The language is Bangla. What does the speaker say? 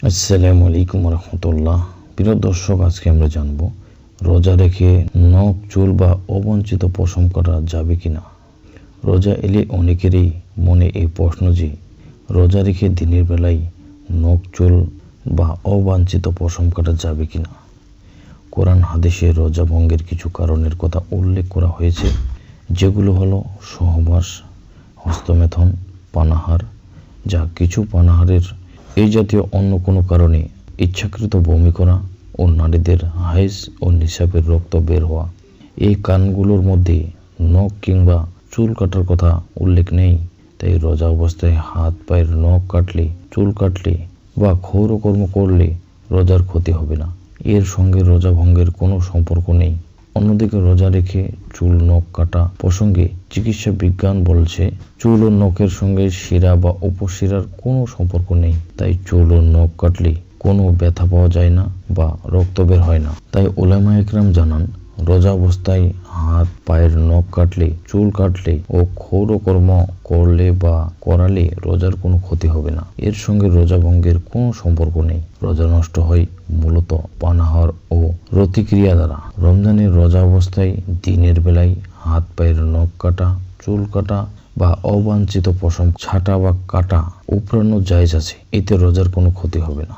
আসসালামু আলাইকুম রহমতুল্লাহ। প্রিয় দর্শক, আজকে আমরা জানব রোজা রেখে নখ, চুল বা অবাঞ্ছিত পশম কাটা যাবে কিনা। রোজা এলে অনেকেরই মনে এই প্রশ্ন যে রোজা রেখে দিনের বেলায় নখ, চুল বা অবাঞ্ছিত পশম কাটা যাবে কিনা। কোরআন হাদিসে রোজা ভঙ্গের কিছু কারণের কথা উল্লেখ করা হয়েছে, যেগুলো হলো সহবাস, হস্তমেথন, পানাহার, যা কিছু পানাহারের এই জাতীয় অন্য কোনো কারণে ইচ্ছাকৃত বমি করা ও নারীদের হাইজ ও নিসাবের রক্ত বের হওয়া। এই কারণগুলোর মধ্যে নখ কিংবা চুল কাটার কথা উল্লেখ নেই। তাই রোজা অবস্থায় হাত পায়ের নখ কাটলে, চুল কাটলে বা ক্ষৌরকর্ম করলে রোজার ক্ষতি হবে না। এর সঙ্গে রোজা ভঙ্গের কোনো সম্পর্ক নেই। অন্যদিকে রোজা রেখে চুল, নখ কাটা প্রসঙ্গে চিকিৎসা বিজ্ঞান বলছে চুল ও নখের সঙ্গে শিরা বা উপশিরার কোনো সম্পর্ক নেই। তাই চুল ও নখ কাটলে কোনো ব্যথা পাওয়া যায় না বা রক্ত বের হয় না। তাই উলামা একরাম জানান, রোজা অবস্থায় হাত পায়ের নখ কাটলে, চুল কাটলে ও ক্ষৌরকর্ম করলে বা করালে রোজার কোনো ক্ষতি হবে না। এর সঙ্গে রোজা ভঙ্গের কোনো সম্পর্ক নেই। রোজা নষ্ট হয় মূলত পানাহার ও রতিক্রিয়া দ্বারা। রমজানের রোজা অবস্থায় দিনের বেলায় হাত পায়ের নখ কাটা, চুল কাটা বা অবাঞ্ছিত পশম ছাঁটা বা কাটা উপড়ানো জায়েজ আছে। এতে রোজার কোনো ক্ষতি হবে না।